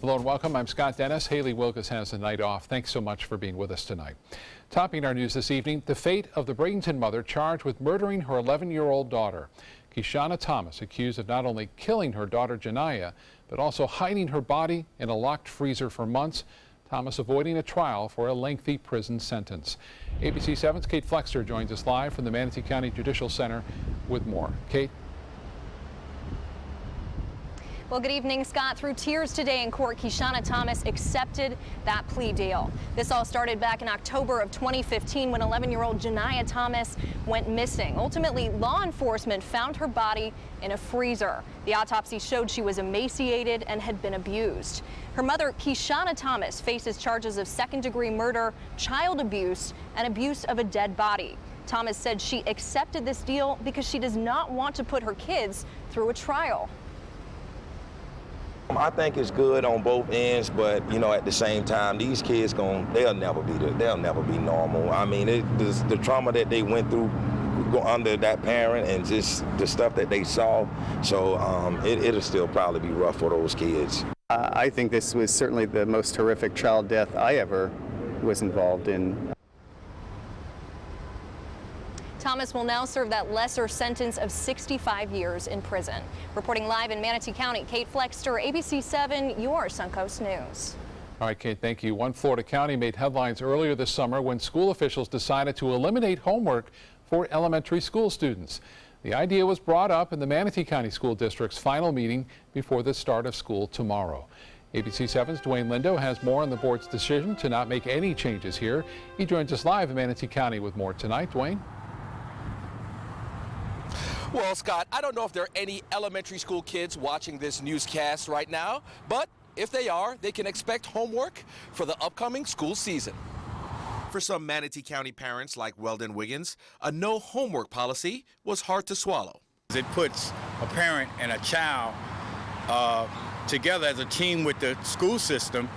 Hello and welcome. I'm Scott Dennis. Haley Wilkes has the night off. Thanks so much for being with us tonight. Topping our news this evening, the fate of the Bradenton mother charged with murdering her 11-year-old daughter. Kishana Thomas accused of not only killing her daughter Janiyah, but also hiding her body in a locked freezer for months. Thomas avoiding a trial for a lengthy prison sentence. ABC 7's Kate Flexter joins us live from the Manatee County Judicial Center with more. Kate? Well, good evening, Scott. Through tears today in court, Kishana Thomas accepted that plea deal. This all started back in October of 2015 when 11-year-old Janiyah Thomas went missing. Ultimately, law enforcement found her body in a freezer. The autopsy showed she was emaciated and had been abused. Her mother, Kishana Thomas, faces charges of second-degree murder, child abuse, and abuse of a dead body. Thomas said she accepted this deal because she does not want to put her kids through a trial. I think it's good on both ends, but you know, at the same time, these kids they'll never be normal. I mean, the trauma that they went through under that parent and just the stuff that they saw, so it'll still probably be rough for those kids. I think this was certainly the most horrific child death I ever was involved in. Thomas will now serve that lesser sentence of 65 years in prison. Reporting live in Manatee County, Kate Flexter, ABC 7, your Suncoast News. All right, Kate, thank you. One Florida county made headlines earlier this summer when school officials decided to eliminate homework for elementary school students. The idea was brought up in the Manatee County School District's final meeting before the start of school tomorrow. ABC 7's Dwayne Lindo has more on the board's decision to not make any changes here. He joins us live in Manatee County with more tonight. Dwayne? Well, Scott, I don't know if there are any elementary school kids watching this newscast right now, but if they are, they can expect homework for the upcoming school season. For some Manatee County parents like Weldon Wiggins, a no homework policy was hard to swallow. It puts a parent and a child together as a team with the school system.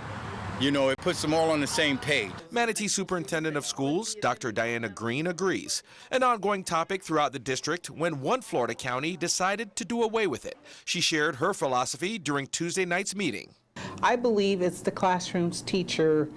You know, it puts them all on the same page. Manatee Superintendent of Schools, Dr. Diana Green, agrees. An ongoing topic throughout the district when one Florida county decided to do away with it. She shared her philosophy during Tuesday night's meeting. I believe it's the classroom's teacher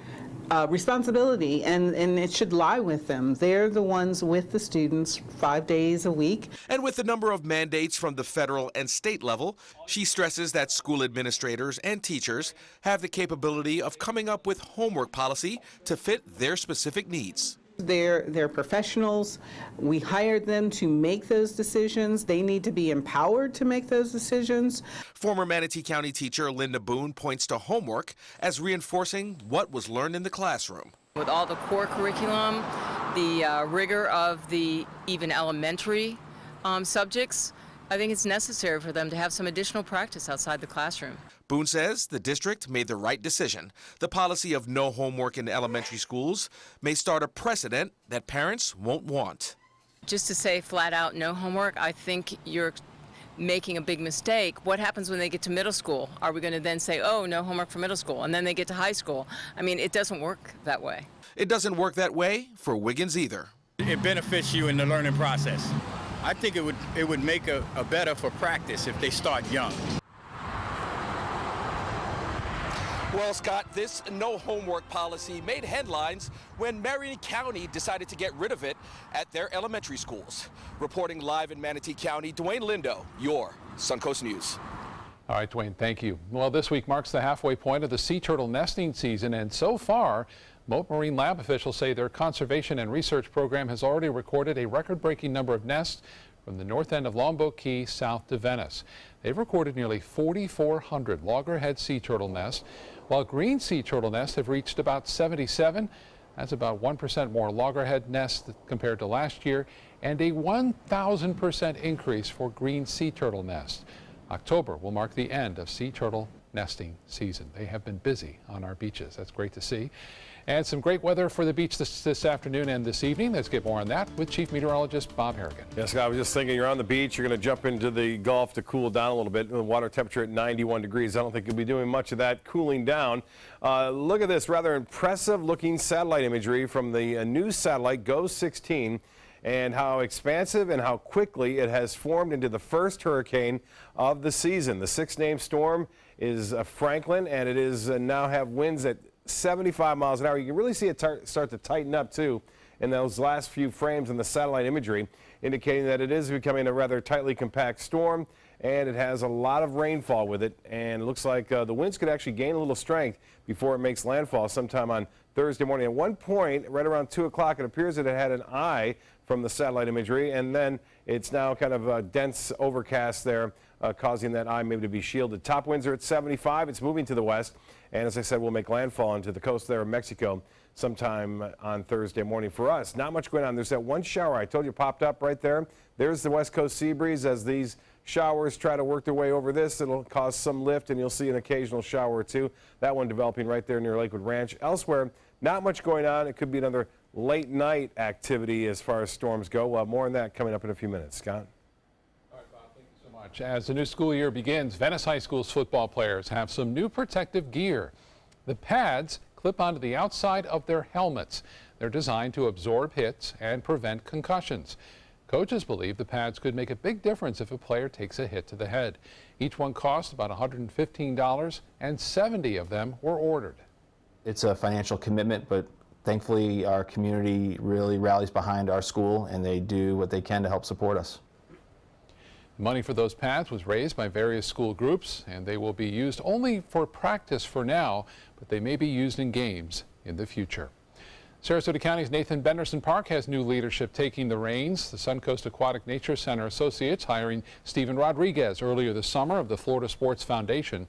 responsibility, and it should lie with them. They're the ones with the students 5 days a week. And with the number of mandates from the federal and state level, she stresses that school administrators and teachers have the capability of coming up with homework policy to fit their specific needs. They're professionals. We hired them to make those decisions. They need to be empowered to make those decisions. Former Manatee County teacher Linda Boone points to homework as reinforcing what was learned in the classroom. With all the core curriculum, the rigor of the even elementary subjects, I think it's necessary for them to have some additional practice outside the classroom. Boone says the district made the right decision. The policy of no homework in elementary schools may start a precedent that parents won't want. Just to say flat out no homework, I think you're making a big mistake. What happens when they get to middle school? Are we going to then say, oh, no homework for middle school, and then they get to high school? I mean, it doesn't work that way. It doesn't work that way for Wiggins either. It benefits you in the learning process. I think it would make a better for practice if they start young. Well, Scott, this no homework policy made headlines when Marion County decided to get rid of it at their elementary schools. Reporting live in Manatee County, Dwayne Lindo, your Suncoast News. All right, Dwayne, thank you. Well, this week marks the halfway point of the sea turtle nesting season, and so far, Mote Marine Lab officials say their conservation and research program has already recorded a record-breaking number of nests from the north end of Longboat Key south to Venice. They've recorded nearly 4,400 loggerhead sea turtle nests, while green sea turtle nests have reached about 77. That's about 1% more loggerhead nests compared to last year, and a 1,000% increase for green sea turtle nests. October will mark the end of sea turtle nesting season. They have been busy on our beaches. That's great to see. And some great weather for the beach this afternoon and this evening. Let's get more on that with Chief Meteorologist Bob Harrigan. Yes, I was just thinking, you're on the beach, you're going to jump into the Gulf to cool down a little bit. The water temperature at 91 degrees. I don't think you'll be doing much of that cooling down. Look at this rather impressive looking satellite imagery from the new satellite GOES-16 and how expansive and how quickly it has formed into the first hurricane of the season. The 6-name storm is Franklin, and it is now have winds at 75 miles an hour. You can really see it start to tighten up too in those last few frames in the satellite imagery, indicating that it is becoming a rather tightly compact storm, and it has a lot of rainfall with it, and it looks like the winds could actually gain a little strength before it makes landfall sometime on Thursday morning. At one point, right around 2 o'clock, it appears that it had an eye from the satellite imagery, and then it's now kind of a dense overcast there, causing that eye maybe to be shielded. Top winds are at 75. It's moving to the west, and as I said, will make landfall into the coast there of Mexico sometime on Thursday morning. For us, not much going on. There's that one shower I told you popped up right there. There's the west coast sea breeze. As these showers try to work their way over this, it'll cause some lift, and you'll see an occasional shower or two. That one developing right there near Lakewood Ranch. Elsewhere, not much going on. It could be another late night activity as far as storms go. More on that coming up in a few minutes. Scott? All right, Bob, thank you so much. As the new school year begins, Venice High School's football players have some new protective gear. The pads clip onto the outside of their helmets. They're designed to absorb hits and prevent concussions. Coaches believe the pads could make a big difference if a player takes a hit to the head. Each one cost about $115, and 70 of them were ordered. It's a financial commitment, but thankfully our community really rallies behind our school, and they do what they can to help support us. Money for those pads was raised by various school groups, and they will be used only for practice for now, but they may be used in games in the future. Sarasota County's Nathan Benderson Park has new leadership taking the reins. The Suncoast Aquatic Nature Center Associates hiring Stephen Rodriguez earlier this summer of the Florida Sports Foundation.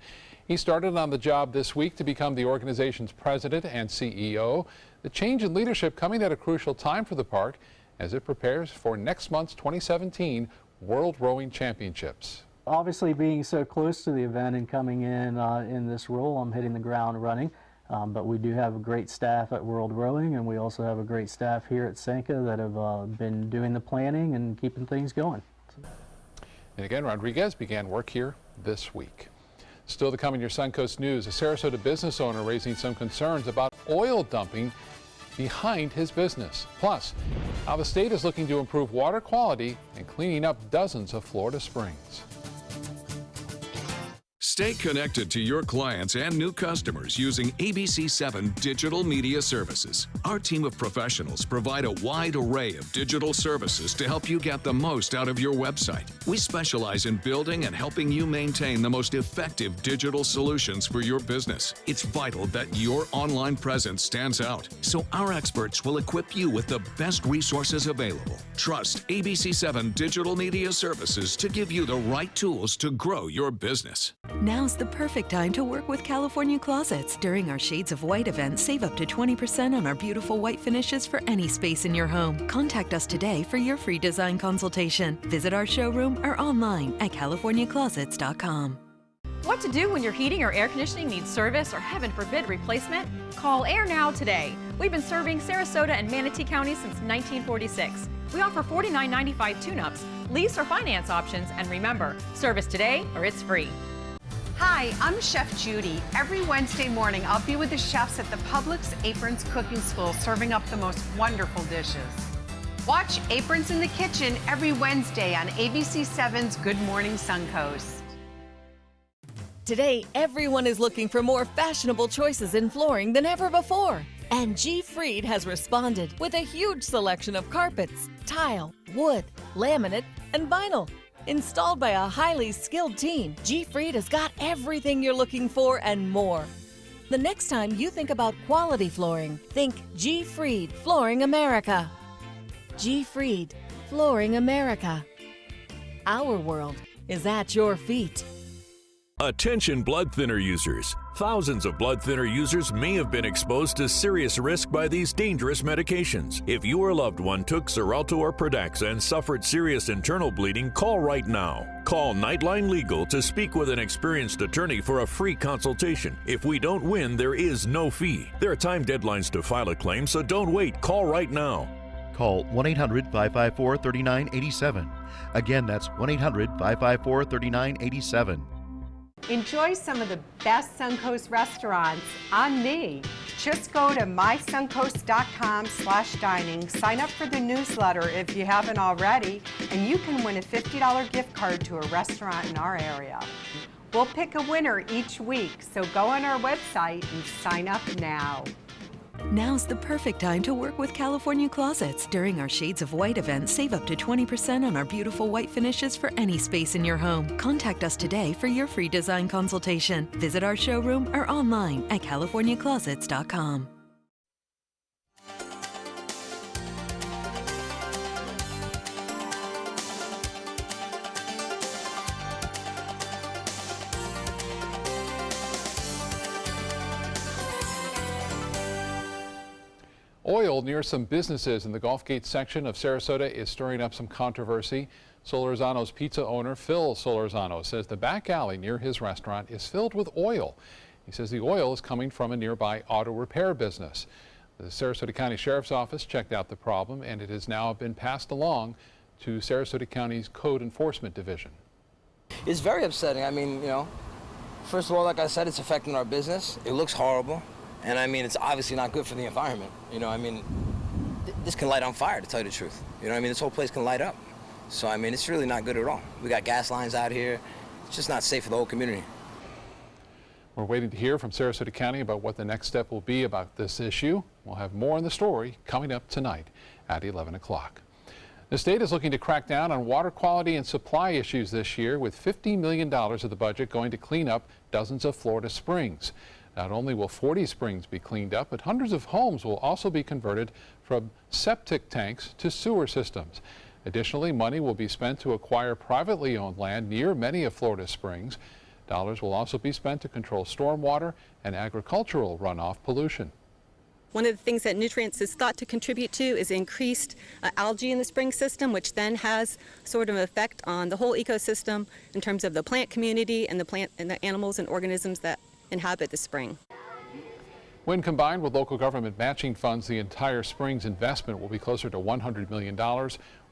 He started on the job this week to become the organization's president and CEO. The change in leadership coming at a crucial time for the park as it prepares for next month's 2017 World Rowing Championships. Obviously, being so close to the event and coming in this role, I'm hitting the ground running. But we do have a great staff at World Rowing, and we also have a great staff here at Sanka that have been doing the planning and keeping things going. And again, Rodriguez began work here this week. Still to come in your Suncoast News, a Sarasota business owner raising some concerns about oil dumping behind his business. Plus, how the state is looking to improve water quality and cleaning up dozens of Florida springs. Stay connected to your clients and new customers using ABC7 Digital Media Services. Our team of professionals provide a wide array of digital services to help you get the most out of your website. We specialize in building and helping you maintain the most effective digital solutions for your business. It's vital that your online presence stands out, so our experts will equip you with the best resources available. Trust ABC7 Digital Media Services to give you the right tools to grow your business. Now's the perfect time to work with California Closets. During our Shades of White event, save up to 20% on our beautiful white finishes for any space in your home. Contact us today for your free design consultation. Visit our showroom or online at californiaclosets.com. What to do when your heating or air conditioning needs service or, heaven forbid, replacement? Call Air Now today. We've been serving Sarasota and Manatee County since 1946. We offer $49.95 tune-ups, lease or finance options, and remember, service today or it's free. Hi, I'm Chef Judy. Every Wednesday morning, I'll be with the chefs at the Publix Aprons Cooking School serving up the most wonderful dishes. Watch Aprons in the Kitchen every Wednesday on ABC7's Good Morning Suncoast. Today, everyone is looking for more fashionable choices in flooring than ever before. And G. Fried has responded with a huge selection of carpets, tile, wood, laminate, and vinyl. Installed by a highly skilled team, G. Fried has got everything you're looking for and more. The next time you think about quality flooring, think G. Fried Flooring America. G. Fried Flooring America. Our world is at your feet. Attention blood thinner users. Thousands of blood thinner users may have been exposed to serious risk by these dangerous medications. If your loved one took Xarelto or Pradaxa and suffered serious internal bleeding, call right now. Call Nightline Legal to speak with an experienced attorney for a free consultation. If we don't win, there is no fee. There are time deadlines to file a claim, so don't wait. Call right now. Call 1-800-554-3987. Again, that's 1-800-554-3987. Enjoy some of the best Suncoast restaurants on me. Just go to mysuncoast.com/dining, sign up for the newsletter if you haven't already, and you can win a $50 gift card to a restaurant in our area. We'll pick a winner each week, so go on our website and sign up now. Now's the perfect time to work with California Closets. During our Shades of White event, save up to 20% on our beautiful white finishes for any space in your home. Contact us today for your free design consultation. Visit our showroom or online at californiaclosets.com. Oil near some businesses in the Gulf Gate section of Sarasota is stirring up some controversy. Solorzano's pizza owner, Phil Solorzano, says the back alley near his restaurant is filled with oil. He says the oil is coming from a nearby auto repair business. The Sarasota County Sheriff's Office checked out the problem, and it has now been passed along to Sarasota County's Code Enforcement Division. It's very upsetting. I mean, first of all, like I said, it's affecting our business. It looks horrible. And I mean, it's obviously not good for the environment. This can light on fire, to tell you the truth. This whole place can light up. So, it's really not good at all. We got gas lines out here. It's just not safe for the whole community. We're waiting to hear from Sarasota County about what the next step will be about this issue. We'll have more on the story coming up tonight at 11 o'clock. The state is looking to crack down on water quality and supply issues this year, with $50 million of the budget going to clean up dozens of Florida springs. Not only will 40 springs be cleaned up, but hundreds of homes will also be converted from septic tanks to sewer systems. Additionally, money will be spent to acquire privately owned land near many of Florida's springs. Dollars will also be spent to control stormwater and agricultural runoff pollution. One of the things that nutrients is thought to contribute to is increased algae in the spring system, which then has sort of an effect on the whole ecosystem in terms of the plant community and the animals and organisms that inhabit the spring. When combined with local government matching funds, the entire springs investment will be closer to $100 million.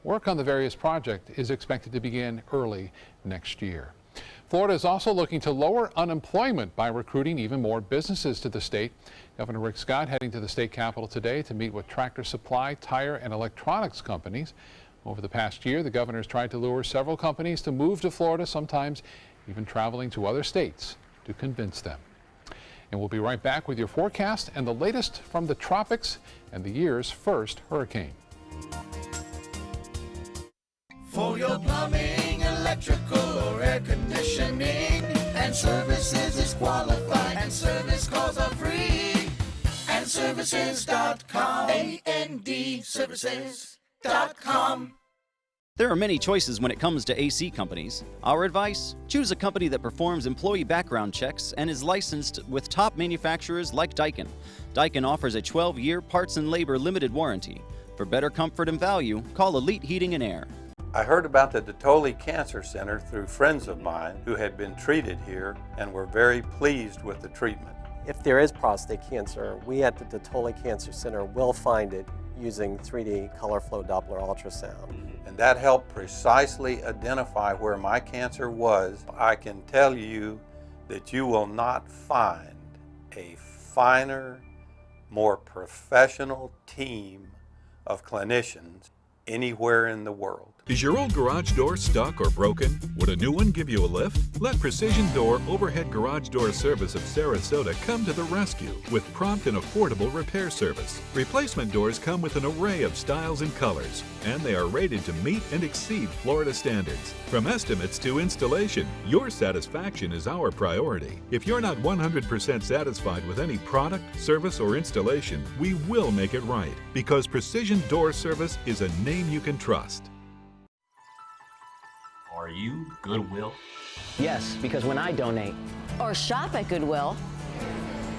Work on the various projects is expected to begin early next year. Florida is also looking to lower unemployment by recruiting even more businesses to the state. Governor Rick Scott heading to the state capitol today to meet with tractor supply, tire, and electronics companies. Over the past year, the governor has tried to lure several companies to move to Florida, sometimes even traveling to other states to convince them. And we'll be right back with your forecast and the latest from the tropics and the year's first hurricane. For your plumbing, electrical, or air conditioning, and services is qualified, and service calls are free. AndServices.com, AndServices.com. There are many choices when it comes to AC companies. Our advice? Choose a company that performs employee background checks and is licensed with top manufacturers like Daikin. Daikin offers a 12-year parts and labor limited warranty. For better comfort and value, call Elite Heating and Air. I heard about the Dotoli Cancer Center through friends of mine who had been treated here and were very pleased with the treatment. If there is prostate cancer, we at the Dotoli Cancer Center will find it using 3D color flow Doppler ultrasound. And that helped precisely identify where my cancer was. I can tell you that you will not find a finer, more professional team of clinicians anywhere in the world. Is your old garage door stuck or broken? Would a new one give you a lift? Let Precision Door Overhead Garage Door Service of Sarasota come to the rescue with prompt and affordable repair service. Replacement doors come with an array of styles and colors, and they are rated to meet and exceed Florida standards. From estimates to installation, your satisfaction is our priority. If you're not 100% satisfied with any product, service, or installation, we will make it right, because Precision Door Service is a name you can trust. Are you Goodwill? Yes, because when I donate or shop at Goodwill,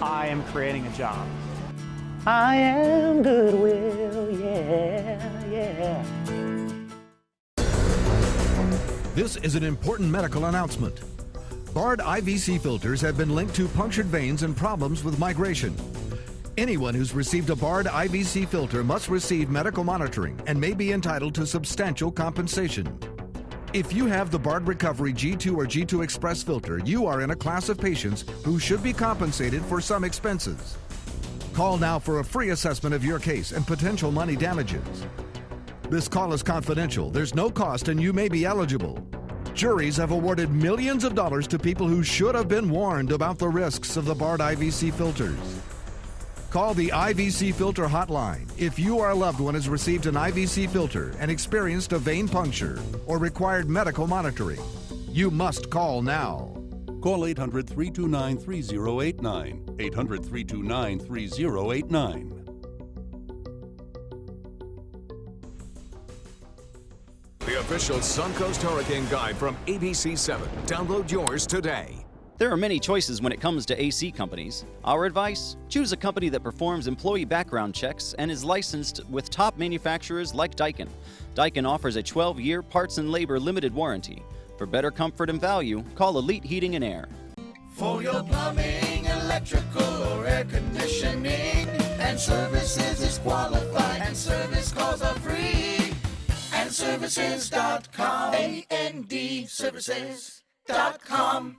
I am creating a job. I am Goodwill, yeah. This is an important medical announcement. Bard IVC filters have been linked to punctured veins and problems with migration. Anyone who's received a Bard IVC filter must receive medical monitoring and may be entitled to substantial compensation. If you have the Bard Recovery G2 or G2 Express filter, you are in a class of patients who should be compensated for some expenses. Call now for a free assessment of your case and potential money damages. This call is confidential. There's no cost and you may be eligible. Juries have awarded millions of dollars to people who should have been warned about the risks of the Bard IVC filters. Call the IVC Filter Hotline if you or a loved one has received an IVC filter and experienced a vein puncture or required medical monitoring. You must call now. Call 800-329-3089. 800-329-3089. The official Suncoast Hurricane Guide from ABC7. Download yours today. There are many choices when it comes to AC companies. Our advice? Choose a company that performs employee background checks and is licensed with top manufacturers like Daikin. Daikin offers a 12-year parts and labor limited warranty. For better comfort and value, call Elite Heating and Air. For your plumbing, electrical, or air conditioning, and services is qualified, and service calls are free. And services.com, A-N-D, services.com.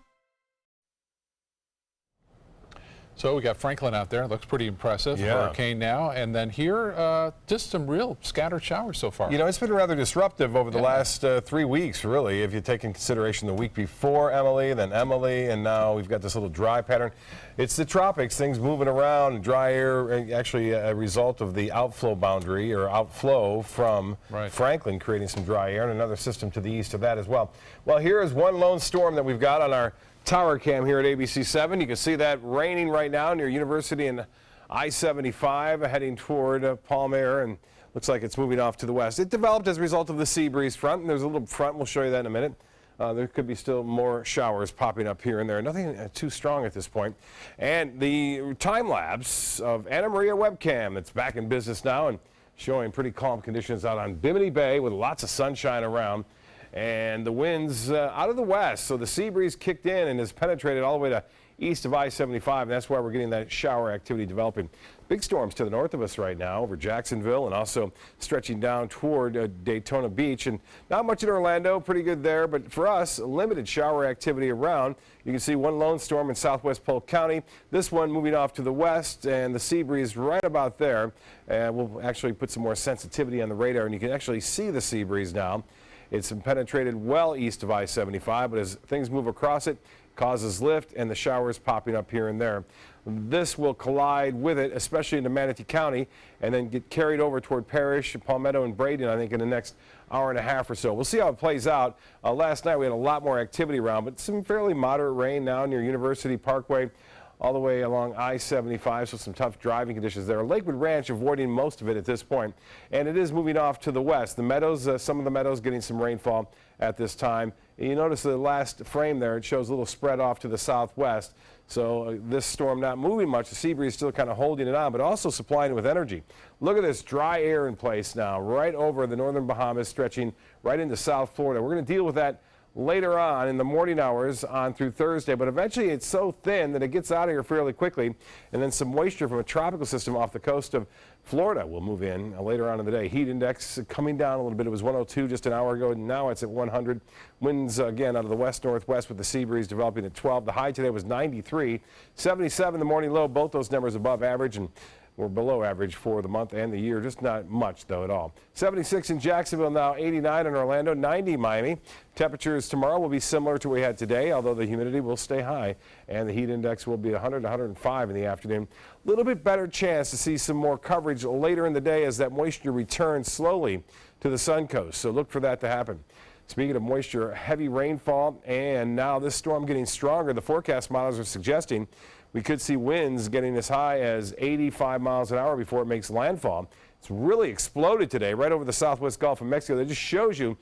So we got Franklin out there. Looks pretty impressive. Yeah. Hurricane now. And then here, just some real scattered showers so far. You know, it's been rather disruptive over the last 3 weeks, really, if you take in consideration the week before Emily, then Emily, and now we've got this little dry pattern. It's the tropics, things moving around, dry air, actually a result of the outflow boundary or outflow from Franklin, creating some dry air, and another system to the east of that as well. Well, here is one lone storm that we've got on our tower cam here at ABC7. You can see that raining right now near University and I-75 heading toward Palm-Air, and looks like it's moving off to the west. It developed as a result of the sea breeze front, and there's a little front. We'll show you that in a minute. There could be still more showers popping up here and there. Nothing too strong at this point. And the time lapse of Anna Maria webcam that's back in business now and showing pretty calm conditions out on Bimini Bay with lots of sunshine around. And the winds out of the west, so the sea breeze kicked in and has penetrated all the way to east of I-75, and that's why we're getting that shower activity developing. Big storms to the north of us right now over Jacksonville and also stretching down toward Daytona Beach. And not much in Orlando, pretty good there, but for us, limited shower activity around. You can see one lone storm in southwest Polk County. This one moving off to the west, and the sea breeze right about there. And we'll actually put some more sensitivity on the radar, and you can actually see the sea breeze now. It's penetrated well east of I-75, but as things move across it, causes lift and the showers popping up here and there. This will collide with it, especially into Manatee County, and then get carried over toward Parrish, Palmetto, and Braden, I think, in the next hour and a half or so. We'll see how it plays out. Last night we had a lot more activity around, but some fairly moderate rain now near University Parkway, all the way along I-75, so some tough driving conditions there. Lakewood Ranch avoiding most of it at this point, and it is moving off to the west. The meadows, some of the meadows getting some rainfall at this time. And you notice the last frame there, it shows a little spread off to the southwest. So this storm not moving much. The sea breeze still kind of holding it on, but also supplying it with energy. Look at this dry air in place now, right over the northern Bahamas, stretching right into South Florida. We're going to deal with that later on in the morning hours on through Thursday, but eventually it's so thin that it gets out of here fairly quickly, and then some moisture from a tropical system off the coast of Florida will move in later on in the day. Heat index coming down a little bit. It was 102 just an hour ago, and now it's at 100. Winds again out of the west-northwest with the sea breeze developing at 12. The high today was 93. 77 the morning low, both those numbers above average, and we're below average for the month and the year, just not much though at all. 76 in Jacksonville now, 89 in Orlando, 90 Miami. Temperatures tomorrow will be similar to what we had today, although the humidity will stay high, and the heat index will be 100 to 105 in the afternoon. A little bit better chance to see some more coverage later in the day as that moisture returns slowly to the sun coast, so look for that to happen. Speaking of moisture, heavy rainfall, and now this storm getting stronger. The forecast models are suggesting we could see winds getting as high as 85 miles an hour before it makes landfall. It's really exploded today right over the southwest Gulf of Mexico. That just shows you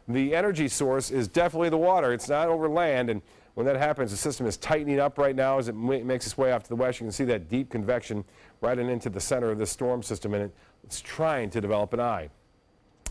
the energy source is definitely the water. It's not over land, and when that happens, the system is tightening up right now as it makes its way off to the west. You can see that deep convection right into the center of this storm system, and it's trying to develop an eye.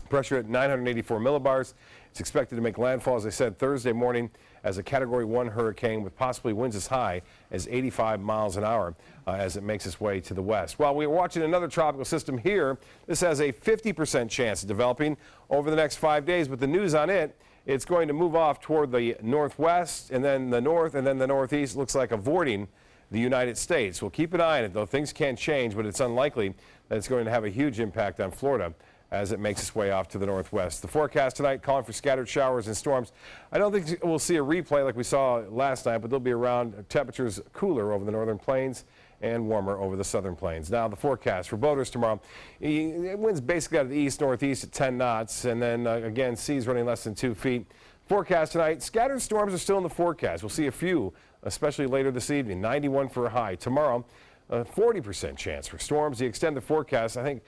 Pressure at 984 millibars. It's expected to make landfall, as I said, Thursday morning as a Category 1 hurricane with possibly winds as high as 85 miles an hour as it makes its way to the west. While we're watching another tropical system here, this has a 50% chance of developing over the next 5 days. But the news on it, it's going to move off toward the northwest and then the north and then the northeast. Looks like avoiding the United States. We'll keep an eye on it, though. Things can change, but it's unlikely that it's going to have a huge impact on Florida as it makes its way off to the northwest. The forecast tonight calling for scattered showers and storms. I don't think we'll see a replay like we saw last night, but they'll be around. Temperatures cooler over the northern plains and warmer over the southern plains. Now the forecast for boaters tomorrow. It winds basically out of the east-northeast at 10 knots, and then again, seas running less than 2 feet. Forecast tonight, scattered storms are still in the forecast. We'll see a few, especially later this evening. 91 for a high. Tomorrow, a 40% chance for storms. You extend the forecast, I think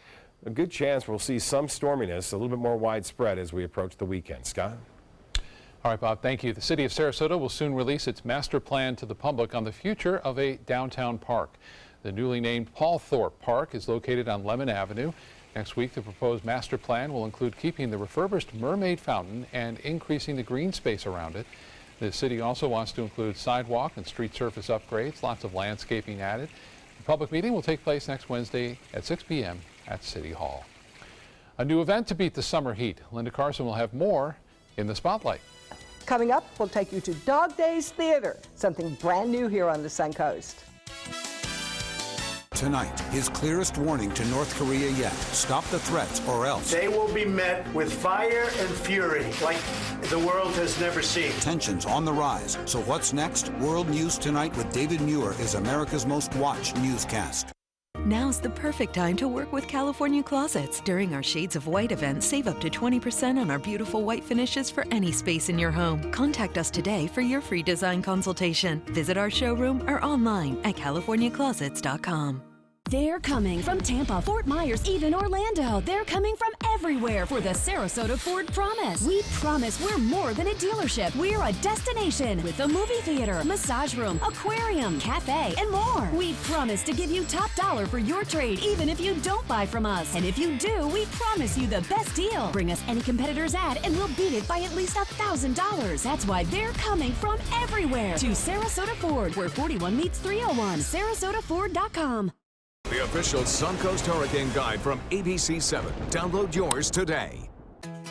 a good chance we'll see some storminess, a little bit more widespread as we approach the weekend. Scott? All right, Bob, thank you. The city of Sarasota will soon release its master plan to the public on the future of a downtown park. The newly named Paul Thorpe Park is located on Lemon Avenue. Next week, the proposed master plan will include keeping the refurbished Mermaid Fountain and increasing the green space around it. The city also wants to include sidewalk and street surface upgrades, lots of landscaping added. The public meeting will take place next Wednesday at 6 p.m. at City Hall. A new event to beat the summer heat. Linda Carson will have more in the spotlight. Coming up, we'll take you to Dog Days Theater, something brand new here on the Suncoast. Tonight, his clearest warning to North Korea yet. Stop the threats or else. They will be met with fire and fury like the world has never seen. Tensions on the rise. So what's next? World News Tonight with David Muir is America's most watched newscast. Now's the perfect time to work with California Closets. During our Shades of White event, save up to 20% on our beautiful white finishes for any space in your home. Contact us today for your free design consultation. Visit our showroom or online at californiaclosets.com. They're coming from Tampa, Fort Myers, even Orlando. They're coming from everywhere for the Sarasota Ford Promise. We promise we're more than a dealership. We're a destination with a movie theater, massage room, aquarium, cafe, and more. We promise to give you top dollar for your trade, even if you don't buy from us. And if you do, we promise you the best deal. Bring us any competitor's ad and we'll beat it by at least $1,000. That's why they're coming from everywhere to Sarasota Ford, where 41 meets 301. SarasotaFord.com. The official Suncoast Hurricane Guide from ABC7. Download yours today.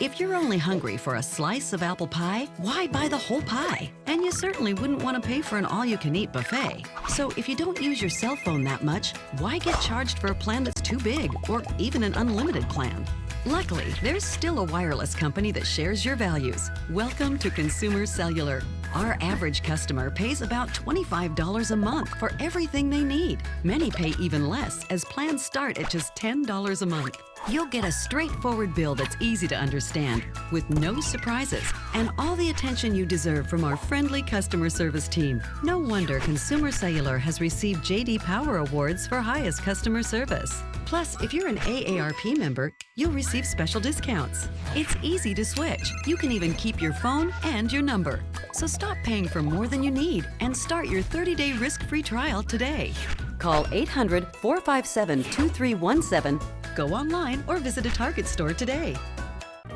If you're only hungry for a slice of apple pie, why buy the whole pie? And you certainly wouldn't want to pay for an all-you-can-eat buffet. So if you don't use your cell phone that much, why get charged for a plan that's too big, or even an unlimited plan? Luckily, there's still a wireless company that shares your values. Welcome to Consumer Cellular. Our average customer pays about $25 a month for everything they need. Many pay even less, as plans start at just $10 a month. You'll get a straightforward bill that's easy to understand, with no surprises, and all the attention you deserve from our friendly customer service team. No wonder Consumer Cellular has received J.D. Power Awards for highest customer service. Plus, if you're an AARP member, you'll receive special discounts. It's easy to switch. You can even keep your phone and your number. So stop paying for more than you need and start your 30-day risk-free trial today. Call 800-457-2317, go online, or visit a Target store today.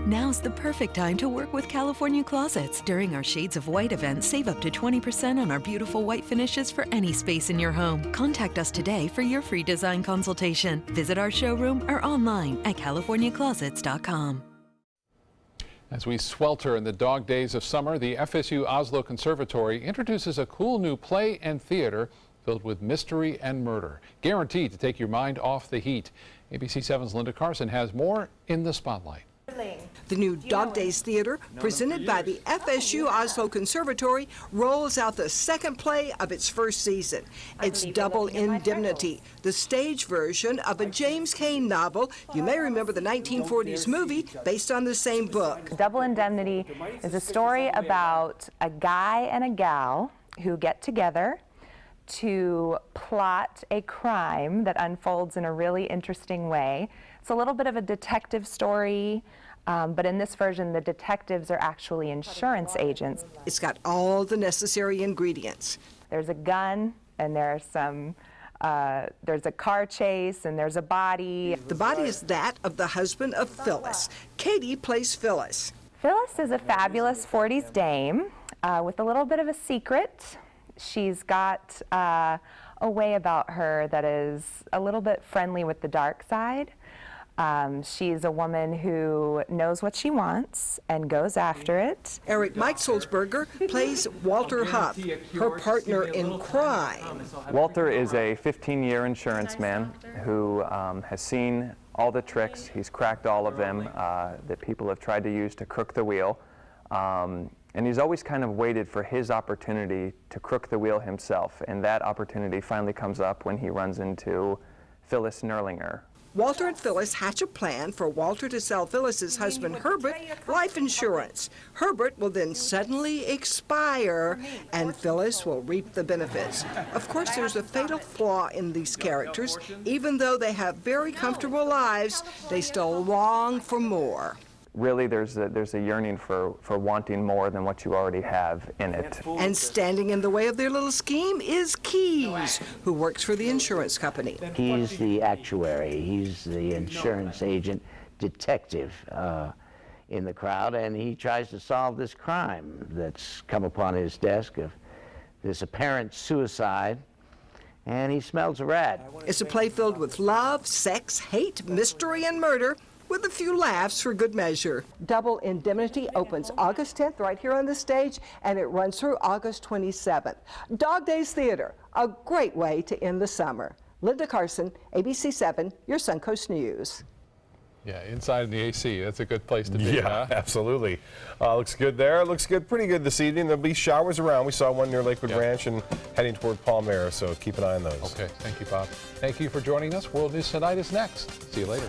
Now's the perfect time to work with California Closets. During our Shades of White event, save up to 20% on our beautiful white finishes for any space in your home. Contact us today for your free design consultation. Visit our showroom or online at californiaclosets.com. As we swelter in the dog days of summer, the FSU Oslo Conservatory introduces a cool new play and theater filled with mystery and murder, guaranteed to take your mind off the heat. ABC 7's Linda Carson has more in the spotlight. The new Dog Days Theater, presented by the FSU Oslo Conservatory, rolls out the second play of its first season. It's Double Indemnity, the stage version of a James Cain novel. You may remember the 1940s movie based on the same book. Double Indemnity is a story about a guy and a gal who get together to plot a crime that unfolds in a really interesting way. It's a little bit of a detective story, but in this version, the detectives are actually insurance agents. It's got all the necessary ingredients. There's a gun, and there's a car chase, and there's a body. The body is that of the husband of Phyllis. Katie plays Phyllis. Phyllis is a fabulous 40s dame with a little bit of a secret. She's got a way about her that is a little bit friendly with the dark side. She's a woman who knows what she wants and goes after it. Eric Meitzelsberger plays Walter Huff, her partner in crime. Walter is a 15-year insurance man who has seen all the tricks. He's cracked all of them that people have tried to use to crook the wheel. And he's always kind of waited for his opportunity to crook the wheel himself. And that opportunity finally comes up when he runs into Phyllis Nerlinger. Walter and Phyllis hatch a plan for Walter to sell Phyllis's husband Herbert life insurance. Herbert will then suddenly expire, and Phyllis will reap the benefits. Of course, there's a fatal flaw in these characters. Even though they have very comfortable lives, they still long for more. Really, there's a yearning for wanting more than what you already have in it. And standing in the way of their little scheme is Keys, who works for the insurance company. He's the actuary. He's the insurance agent detective in the crowd, and he tries to solve this crime that's come upon his desk of this apparent suicide, and he smells a rat. It's a play filled with love, sex, hate, mystery, and murder, with a few laughs for good measure. Double Indemnity opens August 10th right here on the stage, and it runs through August 27th. Dog Days Theater, a great way to end the summer. Linda Carson, ABC7, your Suncoast News. Yeah, inside in the AC, that's a good place to be. Yeah, absolutely. Looks good there. Looks good, pretty good this evening. There'll be showers around. We saw one near Lakewood Ranch and heading toward Palmyra, so keep an eye on those. Okay, thank you, Bob. Thank you for joining us. World News Tonight is next. See you later.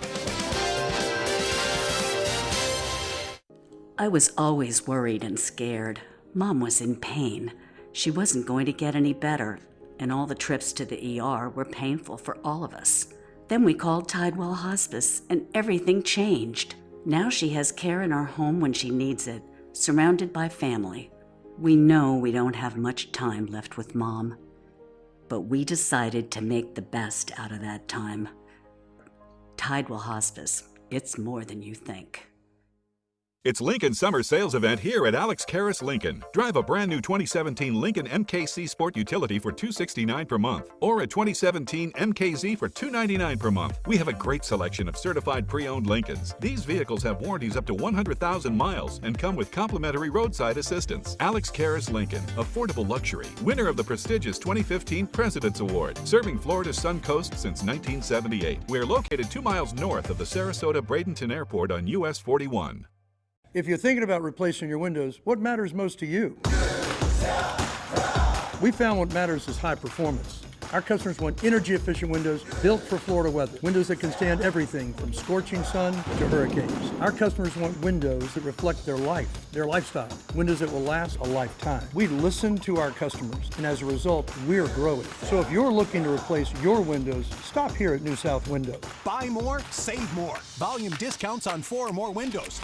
I was always worried and scared. Mom was in pain. She wasn't going to get any better, and all the trips to the ER were painful for all of us. Then we called Tidewell Hospice, and everything changed. Now she has care in our home when she needs it, surrounded by family. We know we don't have much time left with Mom, but we decided to make the best out of that time. Tidewell Hospice, it's more than you think. It's Lincoln Summer Sales Event here at Alex Karras Lincoln. Drive a brand new 2017 Lincoln MKC Sport Utility for $269 per month, or a 2017 MKZ for $299 per month. We have a great selection of certified pre-owned Lincolns. These vehicles have warranties up to 100,000 miles and come with complimentary roadside assistance. Alex Karras Lincoln, affordable luxury, winner of the prestigious 2015 President's Award, serving Florida's Suncoast since 1978. We're located 2 miles north of the Sarasota-Bradenton Airport on US 41. If you're thinking about replacing your windows, what matters most to you? We found what matters is high performance. Our customers want energy-efficient windows built for Florida weather. Windows that can stand everything from scorching sun to hurricanes. Our customers want windows that reflect their life, their lifestyle. Windows that will last a lifetime. We listen to our customers, and as a result, we're growing. So if you're looking to replace your windows, stop here at New South Window. Buy more, save more. Volume discounts on 4 or more windows.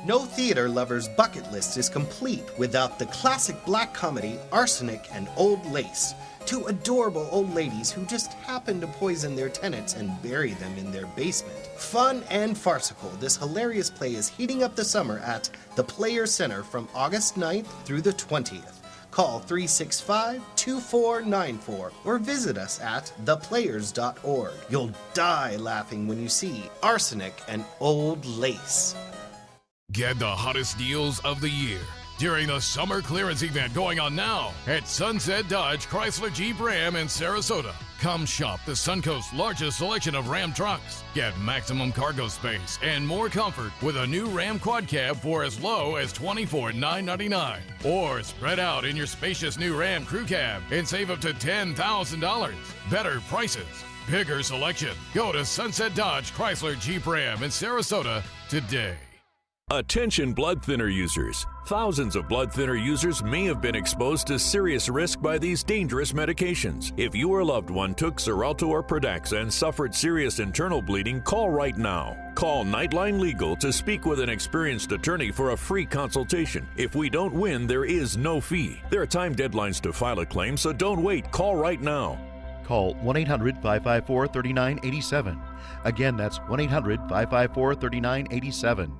No theater lover's bucket list is complete without the classic black comedy Arsenic and Old Lace. 2 adorable old ladies who just happen to poison their tenants and bury them in their basement. Fun and farcical, this hilarious play is heating up the summer at the Players Center from August 9th through the 20th. Call 365-2494 or visit us at theplayers.org. You'll die laughing when you see Arsenic and Old Lace. Get the hottest deals of the year during the summer clearance event going on now at Sunset Dodge Chrysler Jeep Ram in Sarasota. Come shop the Suncoast's largest selection of Ram trucks. Get maximum cargo space and more comfort with a new Ram Quad Cab for as low as $24,999. Or spread out in your spacious new Ram Crew Cab and save up to $10,000. Better prices, bigger selection. Go to Sunset Dodge Chrysler Jeep Ram in Sarasota today. Attention blood thinner users. Thousands of blood thinner users may have been exposed to serious risk by these dangerous medications. If you or loved one took Xarelto or Pradaxa and suffered serious internal bleeding, call right now. Call Nightline Legal to speak with an experienced attorney for a free consultation. If we don't win, there is no fee. There are time deadlines to file a claim, so don't wait. Call right now. Call 1-800-554-3987. Again, that's 1-800-554-3987.